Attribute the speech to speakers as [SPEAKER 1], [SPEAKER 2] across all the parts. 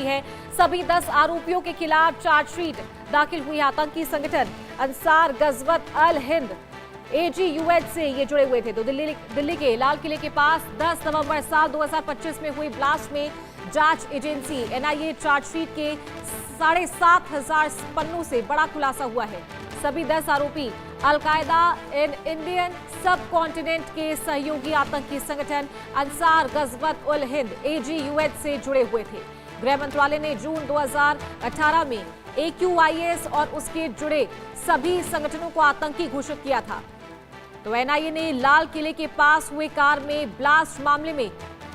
[SPEAKER 1] है। सभी 10 आरोपियों के खिलाफ चार्जशीट दाखिल हुई। आतंकी संगठन अंसार गजवत अल हिंद AGUH से ये जुड़े हुए थे। तो दिल्ली के लाल किले के पास 10 नवंबर साल 2025 में हुई ब्लास्ट में जांच एजेंसी NIA चार्जशीट के 7,500 पन्नों से बड़ा खुलासा हुआ है। सभी 10 आरोपी अल-कायदा इन इंडियन सब कॉन्टिनेंट के सहयोगी आतंकी संगठन अंसार गजवत उल हिंद AGUH से जुड़े हुए थे। गृह मंत्रालय ने जून 2018 में AQIS और उसके जुड़े सभी संगठनों को आतंकी घोषित किया था। तो NIA ने लाल किले के पास हुए कार में ब्लास्ट मामले में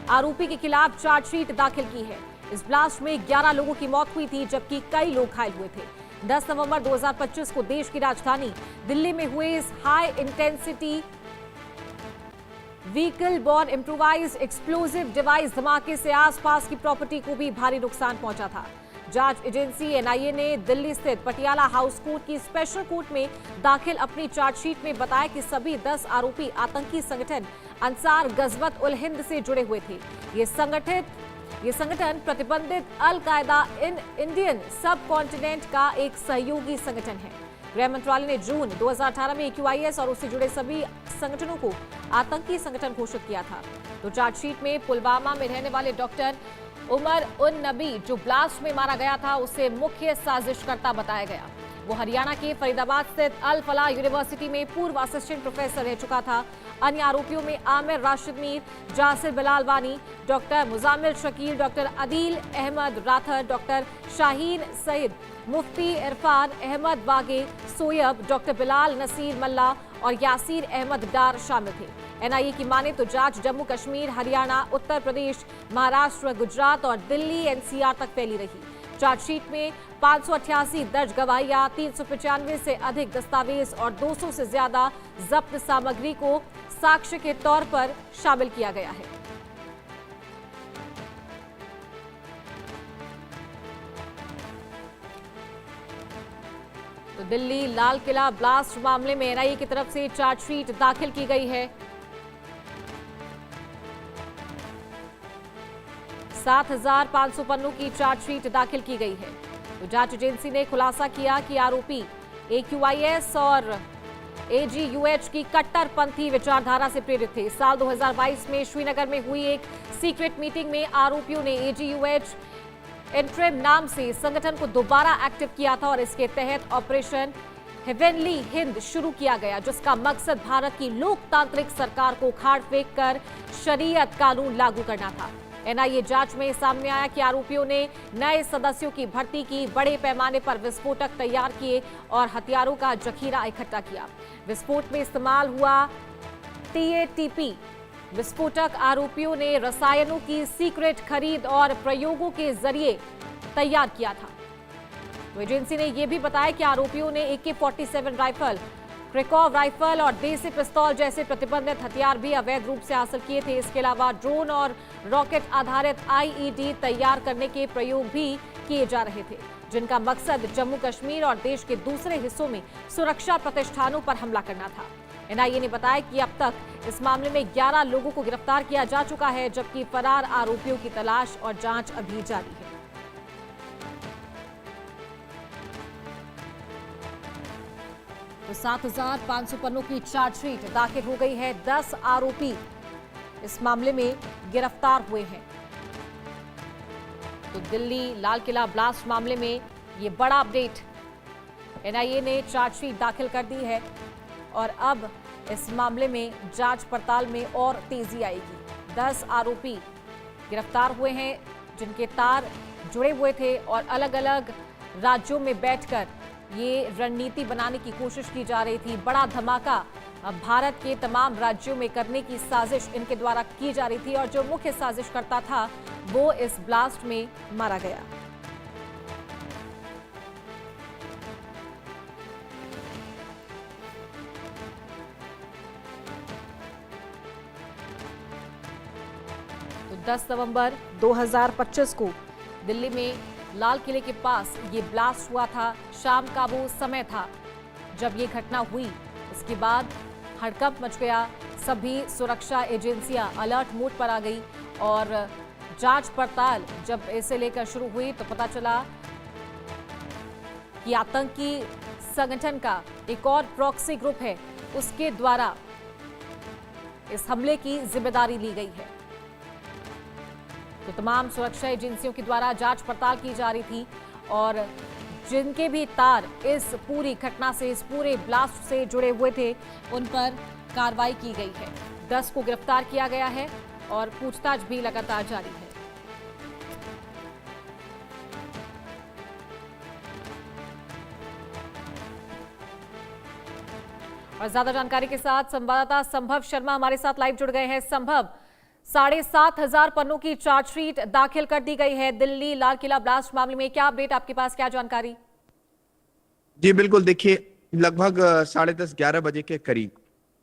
[SPEAKER 1] आरोपी के खिलाफ चार्जशीट दाखिल की है। इस ब्लास्ट में 11 लोगों की मौत हुई थी, जबकि कई लोग घायल हुए थे। 10 नवंबर 2025 को देश की राजधानी दिल्ली में हुए इस high intensity vehicle born improvised explosive device धमाके से आसपास की प्रॉपर्टी को भी भारी नुकसान पहुंचा था। जांच एजेंसी NIA ने दिल्ली स्थित पटियाला हाउस कोर्ट की स्पेशल कोर्ट में दाखिल अपनी चार्जशीट में बताया कि सभी 10 आरोपी आतंकी संगठन अंसार गजवत उल हिंद से जुड़े हुए थे। ये संगठन प्रतिबंधित अल-कायदा इन इंडियन सब कॉन्टिनेंट का एक सहयोगी संगठन है। गृह मंत्रालय ने जून 2018 में AQIS और उससे जुड़े सभी संगठनों को आतंकी संगठन घोषित किया था। तो चार्जशीट में पुलवामा में रहने वाले डॉक्टर उमर उन नबी, जो ब्लास्ट में मारा गया था, उसे मुख्य साजिशकर्ता बताया गया। वो हरियाणा के फरीदाबाद स्थित अल फलाह यूनिवर्सिटी में पूर्व असिस्टेंट प्रोफेसर रह चुका था। अन्य आरोपियों में Aamir Rashid Mir, Jasir Bilal Wani, doctor Muzammil Shakeel, doctor Adeel Ahmad Rather, doctor Shaheen Saeed, Mufti Irfan Ahmad Wagay, Soyab, doctor Bilal Naseer Malla और यासीर अहमद डार शामिल थे। NIA की माने तो जांच जम्मू कश्मीर, हरियाणा, उत्तर प्रदेश, महाराष्ट्र, गुजरात और दिल्ली NCR तक फैली रही। चार्जशीट में 588 दर्ज गवाहियां, 395 से अधिक दस्तावेज और 200 से ज्यादा जब्त सामग्री को साक्ष्य के तौर पर शामिल किया गया है। तो दिल्ली लाल किला ब्लास्ट मामले में NIA की तरफ से चार्जशीट दाखिल की गई है। 7,500 पन्नों की चार्जशीट दाखिल की गई है। तो जांच एजेंसी ने खुलासा किया कि आरोपी AQIS और AGUH की कट्टरपंथी विचारधारा से प्रेरित थे। साल 2022 में श्रीनगर में हुई एक सीक्रेट मीटिंग में आरोपियों ने AGUH इंट्रिम नाम से संगठन को दोबारा एक्टिव किया था और इसके तहत ऑपरेशन हेवनली हिंद शुरू किया गया, जिसका मकसद भारत की लोकतांत्रिक सरकार को उखाड़ फेंक कर शरीयत कानून लागू करना था। NIA जांच में सामने आया कि आरोपियों ने नए सदस्यों की भर्ती की, बड़े पैमाने पर विस्फोटक तैयार किए और हथियारों का जखीरा इकट्ठा किया। विस्फोट में इस्तेमाल हुआ TATP विस्फोटक आरोपियों ने रसायनों की सीक्रेट खरीद और प्रयोगों के जरिए तैयार किया था। तो एजेंसी ने यह भी बताया कि आरोपियों ने AK-47 राइफल, क्रेकॉव राइफल और देसी पिस्तौल जैसे प्रतिबंधित हथियार भी अवैध रूप से हासिल किए थे। इसके अलावा ड्रोन और रॉकेट आधारित IED तैयार करने के प्रयोग भी किए जा रहे थे, जिनका मकसद जम्मू कश्मीर और देश के दूसरे हिस्सों में सुरक्षा प्रतिष्ठानों पर हमला करना था। NIA ने बताया कि अब तक इस मामले में 11 लोगों को गिरफ्तार किया जा चुका है, जबकि फरार आरोपियों की तलाश और जांच अभी जारी है। तो 7,500 पन्नों की चार्जशीट दाखिल हो गई है। 10 आरोपी इस मामले में गिरफ्तार हुए हैं। तो दिल्ली लाल किला ब्लास्ट मामले में ये बड़ा अपडेट, NIA ने चार्जशीट दाखिल कर दी है और अब इस मामले में जांच पड़ताल में और तेजी आएगी। 10 आरोपी गिरफ्तार हुए हैं, जिनके तार जुड़े हुए थे और अलग अलग राज्यों में बैठकर ये रणनीति बनाने की कोशिश की जा रही थी। बड़ा धमाका भारत के तमाम राज्यों में करने की साजिश इनके द्वारा की जा रही थी और जो मुख्य साजिशकर्ता था वो इस ब्लास्ट में मारा गया। तो 10 नवंबर 2025 को दिल्ली में लाल किले के पास ये ब्लास्ट हुआ था। शाम का वो समय था जब ये घटना हुई। इसके बाद हड़कंप मच गया। सभी सुरक्षा एजेंसियां अलर्ट मोड पर आ गई और जांच पड़ताल जब इसे लेकर शुरू हुई तो पता चला कि आतंकी संगठन का एक और प्रॉक्सी ग्रुप है, उसके द्वारा इस हमले की जिम्मेदारी ली गई है। तो तमाम सुरक्षा एजेंसियों के द्वारा जांच पड़ताल की जा रही थी और जिनके भी तार इस पूरी घटना से, इस पूरे ब्लास्ट से जुड़े हुए थे, उन पर कार्रवाई की गई है। 10 को गिरफ्तार किया गया है और पूछताछ भी लगातार जारी है। और ज्यादा जानकारी के साथ संवाददाता संभव शर्मा हमारे साथ लाइव जुड़ गए हैं। संभव, 7,500 पन्नों की चार्जशीट दाखिल कर दी गई है दिल्ली लाल किला ब्लास्ट मामले में। क्या अपडेट आपके पास, क्या जानकारी?
[SPEAKER 2] जी बिल्कुल, देखिए लगभग 10:30-11 बजे के करीब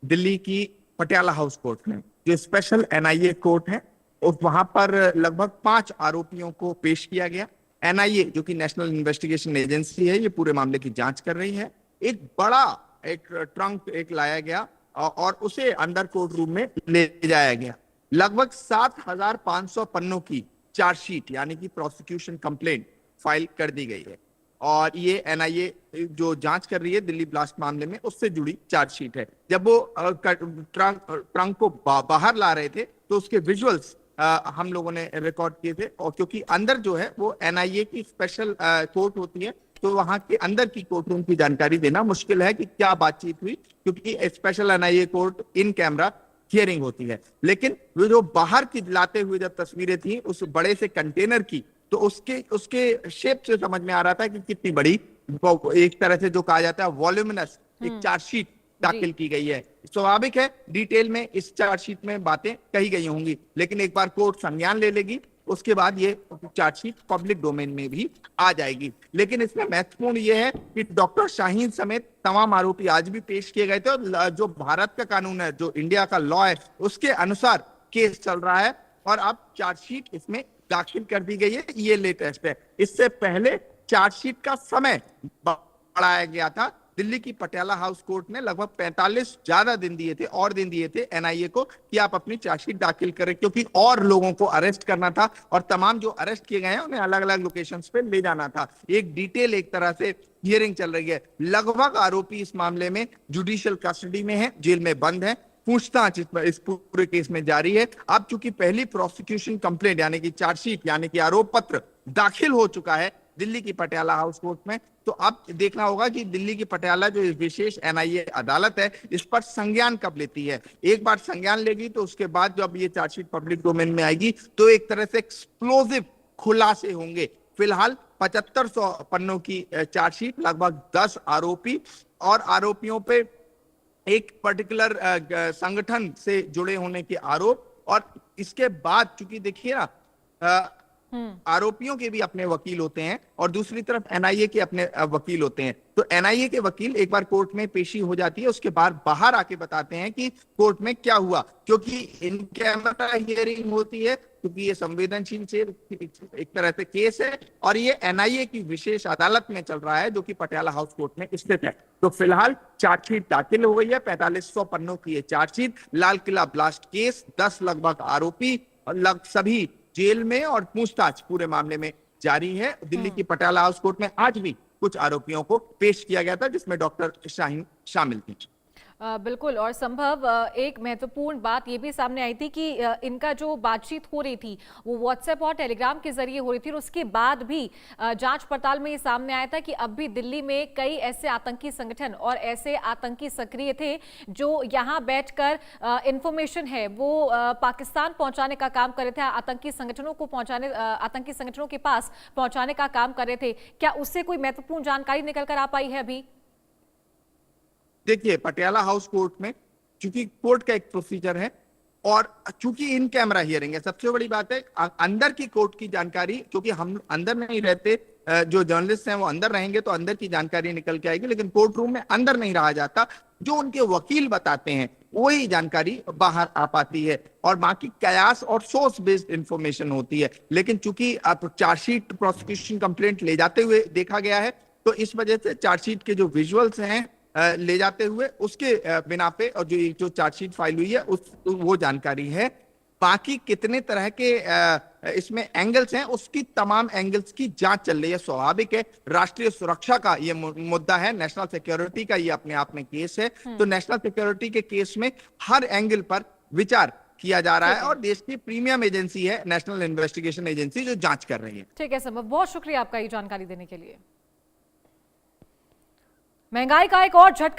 [SPEAKER 2] दिल्ली की पटियाला हाउस कोर्ट में, जो स्पेशल एनआईए कोर्ट है, और वहां पर लगभग 5 आरोपियों को पेश किया गया। एनआईए जो कि नेशनल इन्वेस्टिगेशन एजेंसी है, ये पूरे मामले की जांच कर रही है। एक बड़ा ट्रंक लाया गया और उसे अंदर कोर्ट रूम में ले जाया गया। लगभग 7,500 पन्नों की चार्जशीट यानी कि प्रोसिक्यूशन कंप्लेंट फाइल कर दी गई है और ये एनआईए जो जांच कर रही है दिल्ली ब्लास्ट मामले में, उससे जुड़ी चार्जशीट है। जब वो ट्रंक को बाहर ला रहे थे तो उसके विजुअल्स हम लोगों ने रिकॉर्ड किए थे, और क्योंकि अंदर जो है वो एनआईए की स्पेशल कोर्ट होती है, तो वहां के अंदर की कोर्ट रूम की जानकारी देना मुश्किल है कि क्या बातचीत हुई, क्योंकि special NIA court in camera hearing होती है। लेकिन वो जो बाहर की लाते हुए जब तस्वीरें थी उस बड़े से कंटेनर की, तो उसके शेप से समझ में आ रहा था कि कितनी बड़ी, एक तरह से जो कहा जाता है वॉल्यूमिनस एक चार्जशीट दाखिल की गई है। स्वाभाविक है डिटेल में इस चार्जशीट में बातें कही गई होंगी, लेकिन एक बार कोर्ट संज्ञान ले लेगी उसके बाद ये चार्जशीट पब्लिक डोमेन में भी आ जाएगी। लेकिन इसमें महत्वपूर्ण यह है कि डॉक्टर शाहीन समेत तमाम आरोपी आज भी पेश किए गए थे, और जो भारत का कानून है, जो इंडिया का लॉ है, उसके अनुसार केस चल रहा है और अब चार्जशीट इसमें दाखिल कर दी गई है। ये लेटेस्ट है। इससे पहले चार्जशीट का समय बढ़ाया गया था। दिल्ली की पटियाला हाउस कोर्ट ने लगभग 45 ज्यादा दिन दिए थे, और दिन दिए थे एनआईए को कि आप अपनी चार्जशीट दाखिल करें, क्योंकि और लोगों को अरेस्ट करना था और तमाम जो अरेस्ट किए गए हैं उन्हें अलग अलग लोकेशंस पे ले जाना था। एक डिटेल एक तरह से हियरिंग चल रही है। लगभग आरोपी इस मामले में जुडिशियल कस्टडी में है, जेल में बंद है। पूछताछ इस पूरे केस में जारी है। अब चूंकि पहली प्रोसिक्यूशन कंप्लेंट यानी कि चार्जशीट यानी कि आरोप पत्र दाखिल हो चुका है दिल्ली की पटियाला हाउस कोर्ट में, तो अब देखना होगा कि दिल्ली की पटियाला जो विशेष एनआईए अदालत है, इस पर संज्ञान कब लेती है। एक बार संज्ञान लेगी तो उसके बाद जब ये चार्जशीट पब्लिक डोमेन में आएगी तो एक तरह से एक्सप्लोसिव खुलासे होंगे। फिलहाल 7500 पन्नों की चार्जशीट, लगभग 10 आरोपी और आरोपियों पे एक पर्टिकुलर संगठन से जुड़े होने के आरोप, और इसके बाद चूंकि देखिए ना आरोपियों के भी अपने वकील होते हैं और दूसरी तरफ एनआईए के अपने वकील होते हैं। तो एनआईए के वकील एक बार कोर्ट में पेशी हो जाती है, उसके बाद बाहर आके बताते हैं कि कोर्ट में क्या हुआ, क्योंकि इन कैमरा हियरिंग होती है, क्योंकि ये संवेदनशील से एक तरह से केस है और ये एनआईए की विशेष अदालत में चल रहा है जो कि पटियाला हाउस कोर्ट में स्थित है। तो फिलहाल चार्जशीट दाखिल हो गई है। 4500 पन्नों की ये chargesheet, Lal Qila blast case, 10 लगभग आरोपी और सभी जेल में, और पूछताछ पूरे मामले में जारी है। दिल्ली की पटियाला हाउस कोर्ट में आज भी कुछ आरोपियों को पेश किया गया था, जिसमें डॉक्टर शाहीन शामिल थी।
[SPEAKER 1] बिल्कुल। और संभव, एक महत्वपूर्ण बात ये भी सामने आई थी कि इनका जो बातचीत हो रही थी वो व्हाट्सएप और टेलीग्राम के जरिए हो रही थी, और उसके बाद भी जांच पड़ताल में ये सामने आया था कि अब भी दिल्ली में कई ऐसे आतंकी संगठन और ऐसे आतंकी सक्रिय थे जो यहाँ बैठकर इंफॉर्मेशन है वो पाकिस्तान पहुंचाने का काम कर रहे थे, आतंकी संगठनों को पहुंचाने, आतंकी संगठनों के पास पहुंचाने का काम कर रहे थे। क्या उससे कोई महत्वपूर्ण जानकारी निकल कर आ पाई है अभी?
[SPEAKER 2] देखिए, पटियाला हाउस कोर्ट में चूंकि कोर्ट का एक प्रोसीजर है और चूंकि इन कैमरा हियरिंग है, सबसे बड़ी बात है अंदर की कोर्ट की जानकारी, क्योंकि हम अंदर नहीं रहते, जो जर्नलिस्ट हैं वो अंदर रहेंगे तो अंदर की जानकारी निकल के आएगी, लेकिन कोर्ट रूम में अंदर नहीं रहा जाता। जो उनके वकील बताते हैं वही जानकारी बाहर आ पाती है और बाकी कयास और सोर्स बेस्ड इंफॉर्मेशन होती है। लेकिन चूंकि आप चार्जशीट प्रोसिक्यूशन कंप्लेंट ले जाते हुए देखा गया है, तो इस वजह से चार्जशीट के जो विजुअल्स हैं ले जाते हुए उसके बिना पे, और जो चार्जशीट फाइल हुई है वो जानकारी है। बाकी कितने तरह के इसमें एंगल्स हैं, उसकी तमाम एंगल्स की जांच चल रही है। स्वाभाविक है, राष्ट्रीय सुरक्षा का ये मुद्दा है, नेशनल सिक्योरिटी का ये अपने आप में केस है। तो नेशनल सिक्योरिटी के केस में हर एंगल पर विचार किया जा रहा है और देश की प्रीमियम एजेंसी है नेशनल इन्वेस्टिगेशन एजेंसी जो जांच कर रही है।
[SPEAKER 1] ठीक है संभव, बहुत शुक्रिया आपका ये जानकारी देने के लिए। महंगाई का एक और झटका